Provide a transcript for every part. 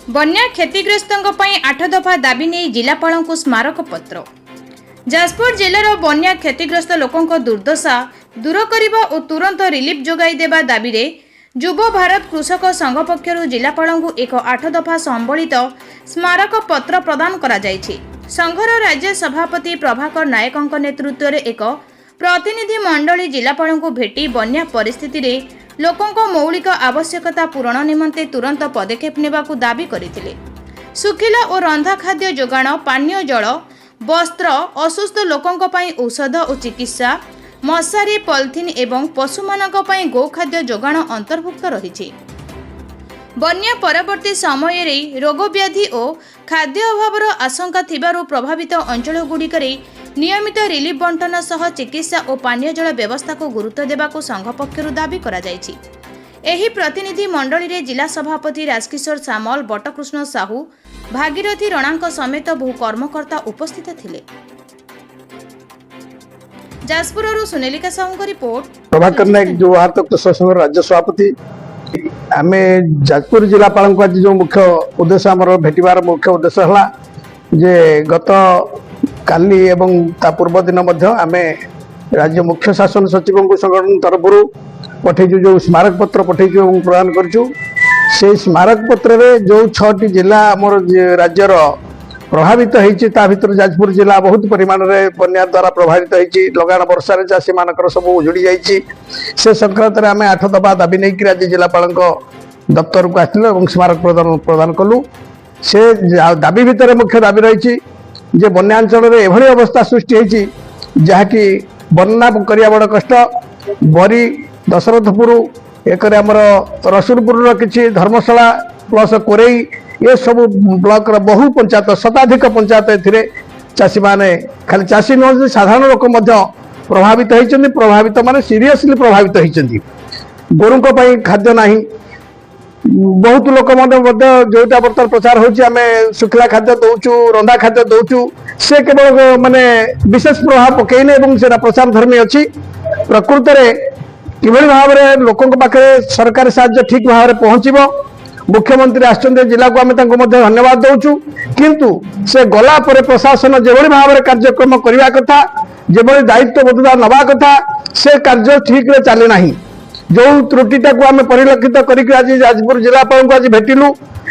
बन्या क्षतिग्रस्तों पर 8 दफा दाबी नहीं जिलापाल को स्मारक पत्र। जाजपुर जिलार बन्या क्षतिग्रस्त लोकों दुर्दशा दूर करने और तुरंत रिलीफ जोगाई देवा दाबी रे युव भारत कृषक संघ पक्षर जिलापाल को एक 8 दफा संबलित स्मारक पत्र प्रदान करा जायछि। संघर राज्य सभापति प्रभाकर नायकों नेतृत्व में एक प्रतिनिधि मंडली जिलापाल को भेटी बन्या परिस्थिति रे लोकों मौलिक आवश्यकता पूरण निमंते तुरंत पदक्षेप नेबाकू दाबी करथिले। सुखिला और रंधा खाद्य जोगाण, पानीय जल, वस्त्र, असुस्थ लोकों पई औषध और चिकित्सा, मशारी, पॉलिथिन एवं पशुमानक पई गोखाद्य जोगाण अंतर्भुक्त रहिछि। बन्या परवर्ती समय रे रोग व्याधि और खाद्य अभावर आशंका थिबारु प्रभावित अंचल गुड़िकरे नियमित रिलीफ बंटन सह चिकित्सा और पानीय जल व्यवस्था को गुरुत्व देबाकू संघ पक्षरु दाबी करा जायछि। एही प्रतिनिधि मंडली रे जिला सभापति राजकिशोर सामल, बटकृष्ण साहू, भागीरथी रणांक समेत बहु कर्मकर्ता उपस्थित थिले। जाजपुररु सुनेलिका साहूंक रिपोर्ट। प्रभाकर नायक जो भारत संघ राज्य सभापति आमे जाजपुर जिलापाल को आज जो मुख्य उद्देश्य आमर भेटार मुख्य उद्देश्य है जे गत काली एवं ता पूर्व दिन आमे राज्य मुख्य शासन सचिव को संगठन तरफ पठेचु जो स्मारक पत्र पठेचु और प्रदान करचु। से स्मारक पत्र रे जो 6टी जिला आमर राज्यर प्रभावित होती भर जाजपुर जिला बहुत परिमाण रे बन्या द्वारा प्रभावित होती। लगाण वर्षा चाषी मानकर सब उजुड़ी जाइए। से संक्रांत में आम 8 दफा दाबी नहीं राज्य जिलापाल दफ्तर को आसलु स्मारक प्रदान कलु। से दाबी भितर मुख्य दाबी रही जे बन्यांचल में एभली अवस्था सृष्टि होती जहाँकि बन्ना करिया बड़ कष्ट। बरी, दशरथपुर एक रसुलपुर किसी धर्मशाला प्लस कोरेई ये सब ब्लॉक बहु पंचायत शताधिक पंचायत ए चाषी माने खाली चाषी नुह साधारण लोक प्रभावित होती। प्रभावित माने सीरियसली प्रभावित होती। गोरुंक पई खाद्य नाही। बहुत लोक जोटा बर्तमान प्रचार होची आमे सुखला खाद्य दउचु, रंधा खाद्य दउचु, से केवल माने विशेष प्रभाव पकेने एवं सेना प्रचार धर्मी अछि। प्रकृत रे किभली भाव रे लोकों पाखे सरकार साहाय्य ठीक भाव रे पहुंचीबो। मुख्यमंत्री आसचंदे जिला को आमे तांको मध्ये धन्यवाद दउचु। किंतु से गला परे प्रशासन जेभली भाव रे कार्यक्रम करिवा कथा, जेभली दायित्व बदला नबा कथा, से कार्य ठीक रे चली नाही। जो त्रुटिटा को आमे परिलक्षित करिक आज जाजपुर जिलापाल को आज भेटिलु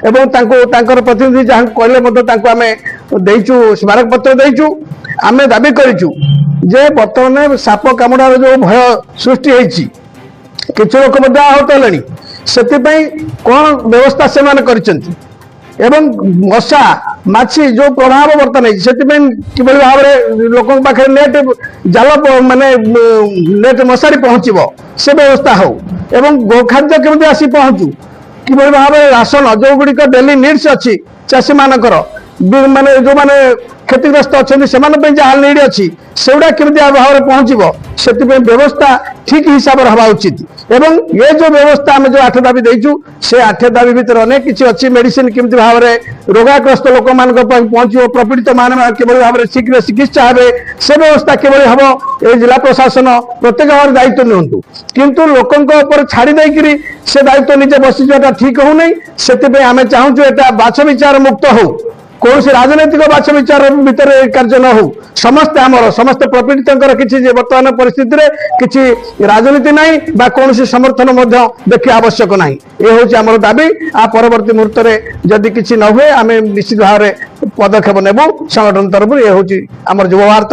एवं तांकर प्रतिनिधि जहां कहले मध्ये तांको आमे देइचु स्मारक पत्र देइचु। आमे दाबी करिचु जे वर्तमान साप कामुडार जो भय सृष्टि होईची किछु लोक मध्ये आहत हेलेनी। सेतिपई कोन व्यवस्था से माने करिसंती एवं मशा माछी जो प्रभाव वर्तन है सेतिपई किबळी भाव रे लोकन पाखे नेट जाल माने नेट मशारी पहुंचबो से व्यवस्था हो एवं गोखाद्य केमति आसी पहुंचू किबळी भाव रे राशन जो गुडी को डेली नीड्स अछि चाषी मानकर माने जो माने क्षतिग्रस्त अच्छा से जहाँ नीड अच्छी सेगुड़ा केमती भाव में पहुंचब से व्यवस्था ठीक हिसाब से हवा उचित। एवं ये जो व्यवस्था आम जो 8 दाबी देचु से 8 दाबी भीतर अनेक किसी अच्छी मेडिसिन केमती भाव में रोगाग्रस्त लोक मान पहुंचो प्रपीड़ित मान भाव में शीघ्र चिकित्सा हे से व्यवस्था किभली हम ये जिला प्रशासन प्रत्येक भाव दायित्व नियंतु। किंतु लोकों छाड़ी देकरी से दायित्व निजे बसी जाता ठीक हो नहीं। से आम चाहूँ एटा बाछ विचार मुक्त हो कौन से राजनैतिक बाछ विचार भीतर कार्य न हो। समस्ते आमर समस्त प्रपीड़ित किसी बर्तमान परिस्थिति रे किसी राजनीति नहीं बा कौन से समर्थन देखा आवश्यक नहीं। ये हूँ आमर दाबी। आ परवर्ती मुहूर्त में जदि किसी न हुए आम निश्चित भाव में पदक्षेप नेबू संगठन तरफ। ये हूँ आमर युवा भारत